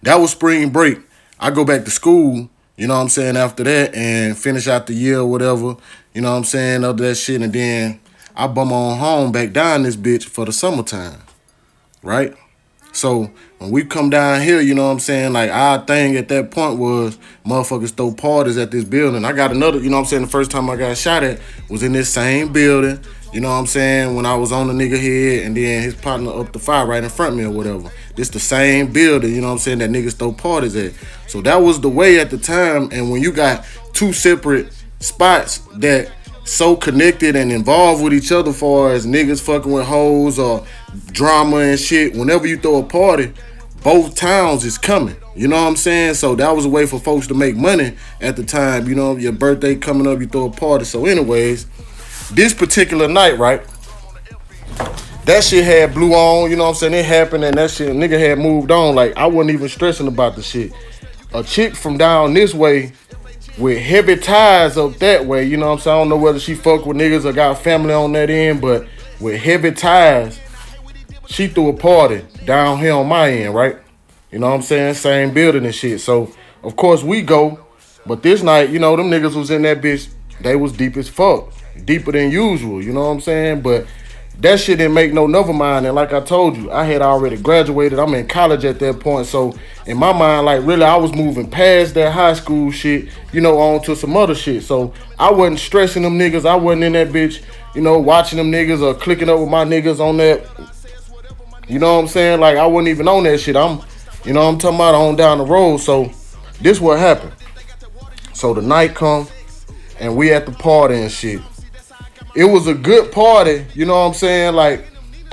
That was spring break. I go back to school, you know what I'm saying, after that and finish out the year or whatever, you know what I'm saying, of that shit. And then I bum on home back down this bitch for the summertime, right? So when we come down here, you know what I'm saying, like our thing at that point was motherfuckers throw parties at this building. I got another, you know what I'm saying, the first time I got shot at was in this same building, you know what I'm saying, when I was on the nigga head and then his partner up the fire right in front of me or whatever. This the same building, you know what I'm saying, that niggas throw parties at. So that was the way at the time. And when you got two separate spots that so connected and involved with each other, far as niggas fucking with hoes or drama and shit, whenever you throw a party, both towns is coming. You know what I'm saying? So that was a way for folks to make money at the time. You know, your birthday coming up, you throw a party. So anyways, this particular night, right? That shit had blew on, you know what I'm saying? It happened and that shit, nigga had moved on. Like, I wasn't even stressing about the shit. A chick from down this way with heavy ties up that way, you know what I'm saying? I don't know whether she fuck with niggas or got family on that end, but with heavy ties, she threw a party down here on my end, right? You know what I'm saying? Same building and shit. So, of course, we go. But this night, you know, them niggas was in that bitch. They was deep as fuck. Deeper than usual, you know what I'm saying? But that shit didn't make no never mind. And like I told you, I had already graduated. I'm in college at that point. So, in my mind, like, really, I was moving past that high school shit, you know, on to some other shit. So, I wasn't stressing them niggas. I wasn't in that bitch, you know, watching them niggas or clicking up with my niggas on that. You know what I'm saying? Like, I wasn't even on that shit. You know what I'm talking about, on down the road. So, this what happened. So, the night come, and we at the party and shit. It was a good party, you know what I'm saying? Like,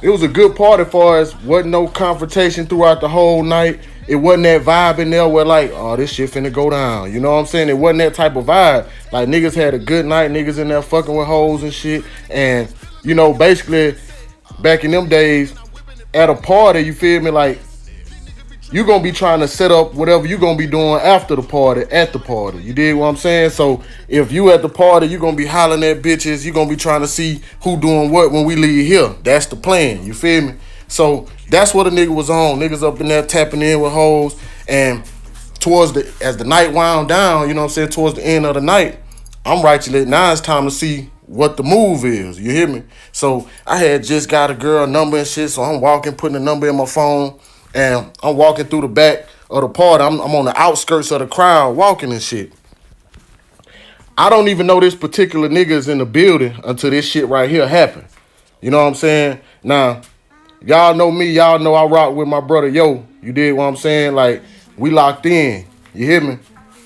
it was a good party for us. Wasn't no confrontation throughout the whole night. It wasn't that vibe in there where like, oh, this shit finna go down. You know what I'm saying? It wasn't that type of vibe. Like, niggas had a good night. Niggas in there fucking with hoes and shit. And, you know, basically, back in them days, at a party, you feel me? Like, you gonna be trying to set up whatever you gonna be doing after the party at the party. You dig what I'm saying? So if you at the party, you gonna be hollering at bitches. You gonna be trying to see who doing what when we leave here. That's the plan. You feel me? So that's what a nigga was on. Niggas up in there tapping in with hoes. And as the night wound down, you know what I'm saying, towards the end of the night, I'm rightly, now it's time to see what the move is. You hear me? So I had just got a girl number and shit. So I'm walking, putting the number in my phone. And I'm walking through the back of the party. I'm on the outskirts of the crowd walking and shit. I don't even know this particular nigga is in the building until this shit right here happened. You know what I'm saying? Now, y'all know me. Y'all know I rock with my brother, Yo. You did what I'm saying? Like, we locked in. You hear me?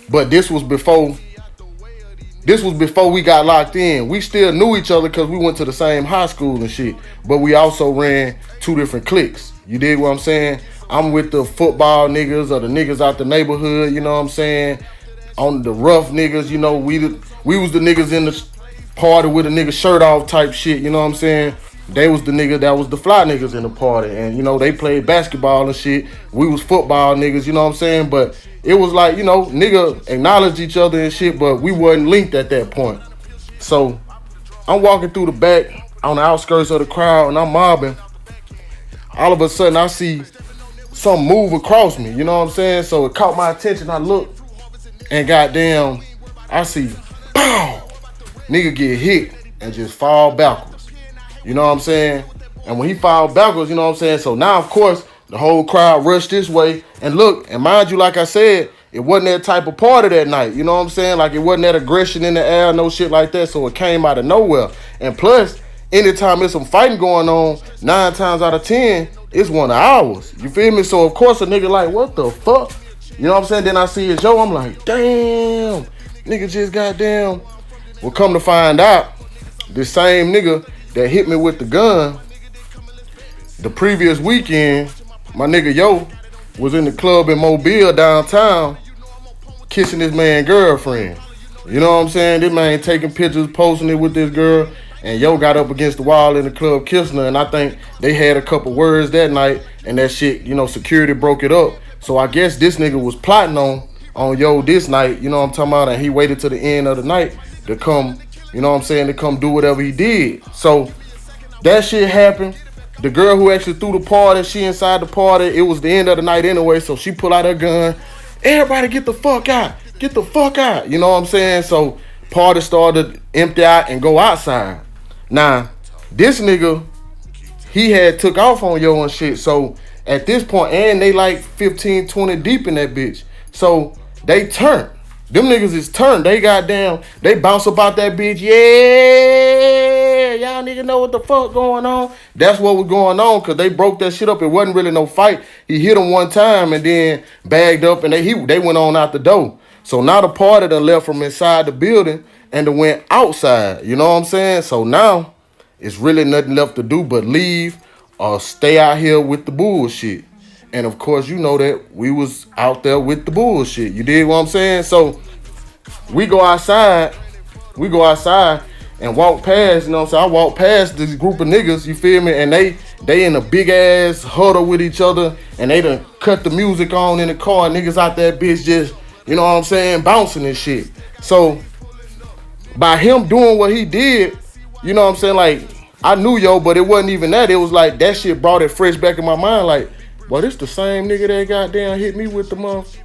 But this was before we got locked in. We still knew each other because we went to the same high school and shit. But we also ran two different cliques. You dig what I'm saying? I'm with the football niggas or the niggas out the neighborhood, you know what I'm saying? On the rough niggas, you know, we was the niggas in the party with a nigga shirt off type shit, you know what I'm saying? They was the nigga that was the fly niggas in the party. And, you know, they played basketball and shit. We was football niggas, you know what I'm saying? But it was like, you know, nigga acknowledged each other and shit, but we wasn't linked at that point. So I'm walking through the back on the outskirts of the crowd and I'm mobbing. All of a sudden I see some move across me, you know what I'm saying? So it caught my attention. I looked and goddamn, I see, pow, nigga get hit and just fall backwards. You know what I'm saying? And when he fall backwards, you know what I'm saying? So now, of course, the whole crowd rushed this way. And look, and mind you, like I said, it wasn't that type of party that night. You know what I'm saying? Like, it wasn't that aggression in the air, no shit like that. So it came out of nowhere. And plus, anytime there's some fighting going on, 9 times out of 10, it's one of ours. You feel me? So, of course, a nigga like, what the fuck? You know what I'm saying? Then I see his Joe. I'm like, damn. Nigga just goddamn. Well, come to find out, this same nigga that hit me with the gun, the previous weekend, my nigga Yo was in the club in Mobile downtown kissing this man girlfriend. You know what I'm saying? This man taking pictures, posting it with this girl. And Yo got up against the wall in the club kissing her, and I think they had a couple words that night, and that shit, you know, security broke it up. So I guess this nigga was plotting on Yo this night, you know what I'm talking about, and he waited till the end of the night to come, you know what I'm saying, to come do whatever he did. So that shit happened. The girl who actually threw the party, she inside the party. It was the end of the night anyway, so she pull out her gun. Everybody get the fuck out. Get the fuck out. You know what I'm saying? So party started to empty out and go outside. Now, this nigga, he had took off on yo and shit. So at this point, and they like 15, 20 deep in that bitch. So they turned. Them niggas is turned. They goddamn, they bounce about that bitch. Yeah, y'all niggas know what the fuck going on. That's what was going on, cause they broke that shit up. It wasn't really no fight. He hit him one time and then bagged up, and they went on out the door. So now the party done left from inside the building and they went outside. You know what I'm saying? So now it's really nothing left to do but leave or stay out here with the bullshit. And of course, you know that we was out there with the bullshit. You dig what I'm saying? So we go outside and walk past, you know what I'm saying? I walk past this group of niggas, you feel me? And they in a big ass huddle with each other, and they done cut the music on in the car. Niggas out there bitch just, you know what I'm saying, bouncing and shit. So by him doing what he did, you know what I'm saying, like, I knew yo, but it wasn't even that. It was like that shit brought it fresh back in my mind, like, but it's the same nigga that goddamn hit me with the month.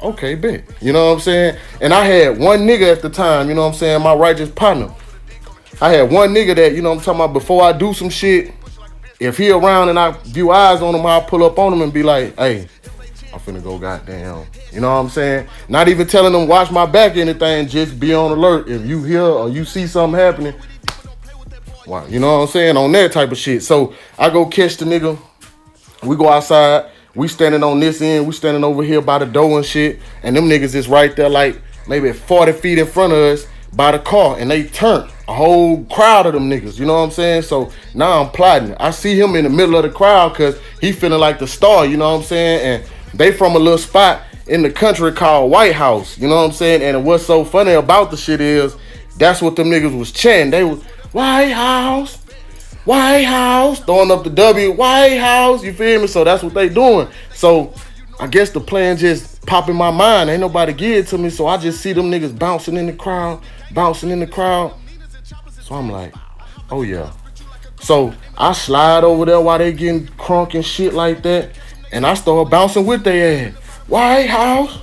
Okay, bet. You know what I'm saying? And I had one nigga at the time, you know what I'm saying, my righteous partner. I had one nigga that, you know what I'm talking about, before I do some shit, if he around and I view eyes on him, I'll pull up on him and be like, hey, I'm finna go goddamn. You know what I'm saying? Not even telling them watch my back or anything, just be on alert. If you hear or you see something happening, wow, you know what I'm saying? On that type of shit. So I go catch the nigga. We go outside. We standing on this end. We standing over here by the door and shit. And them niggas is right there like maybe 40 feet in front of us by the car. And they turned. A whole crowd of them niggas. You know what I'm saying? So now I'm plotting. I see him in the middle of the crowd because he feeling like the star. You know what I'm saying? And they from a little spot in the country called White House. You know what I'm saying? And what's so funny about the shit is that's what them niggas was chanting. They was White House. White House, throwing up the W, White House, you feel me? So that's what they doing. So I guess the plan just pop in my mind. Ain't nobody give it to me, so I just see them niggas bouncing in the crowd. So I'm like, oh yeah. So I slide over there while they getting crunk and shit like that, and I start bouncing with their ass. White House.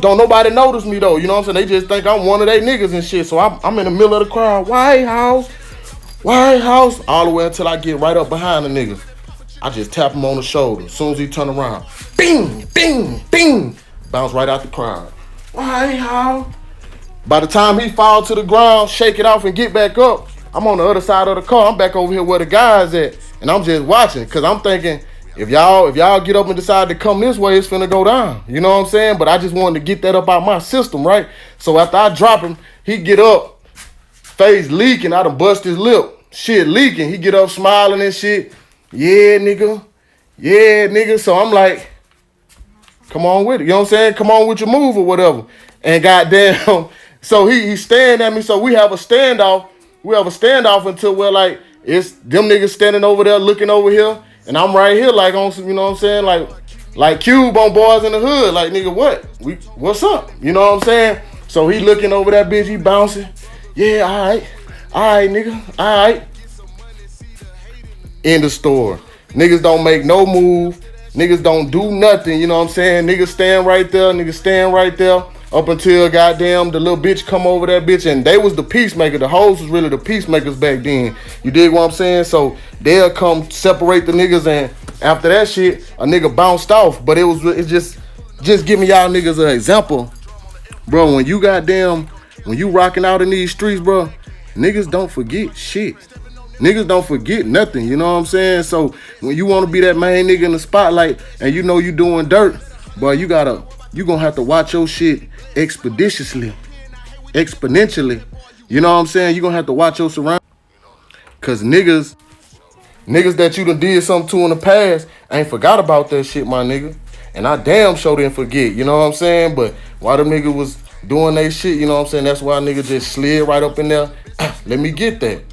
Don't nobody notice me though, you know what I'm saying? They just think I'm one of they niggas and shit. So I'm in the middle of the crowd. White House, all the way until I get right up behind the nigga. I just tap him on the shoulder. As soon as he turn around, bing, bing, bing, bounce right out the crowd. White House. By the time he fall to the ground, shake it off and get back up, I'm on the other side of the car. I'm back over here where the guys at, and I'm just watching, cause I'm thinking, if y'all get up and decide to come this way, it's finna go down. You know what I'm saying? But I just wanted to get that up out my system, right? So after I drop him, he get up. Face leaking, I done bust his lip. Shit leaking. He get up smiling and shit. Yeah, nigga. So I'm like, come on with it. You know what I'm saying? Come on with your move or whatever. And goddamn, so he staring at me. So we have a standoff. Until we're like, it's them niggas standing over there looking over here. And I'm right here like on some, you know what I'm saying? Like Cube on Boys in the Hood. Like, nigga, what's up? You know what I'm saying? So he looking over that bitch, he bouncing. Yeah, all right, nigga, all right. In the store. Niggas don't make no move. Niggas don't do nothing, you know what I'm saying? Niggas stand right there up until goddamn the little bitch come over that bitch, and they was the peacemaker. The hoes was really the peacemakers back then. You dig what I'm saying? So they'll come separate the niggas, and after that shit, a nigga bounced off. But it's just giving y'all niggas an example. Bro, when you rocking out in these streets, bro, niggas don't forget shit. Niggas don't forget nothing, you know what I'm saying? So when you want to be that main nigga in the spotlight and you know you doing dirt, bro, you gonna have to watch your shit exponentially. You know what I'm saying? You gonna have to watch your surroundings. Cause niggas that you done did something to in the past ain't forgot about that shit, my nigga. And I damn sure didn't forget, you know what I'm saying? But while them niggas was doing they shit, you know what I'm saying? That's why nigga just slid right up in there. Let me get that.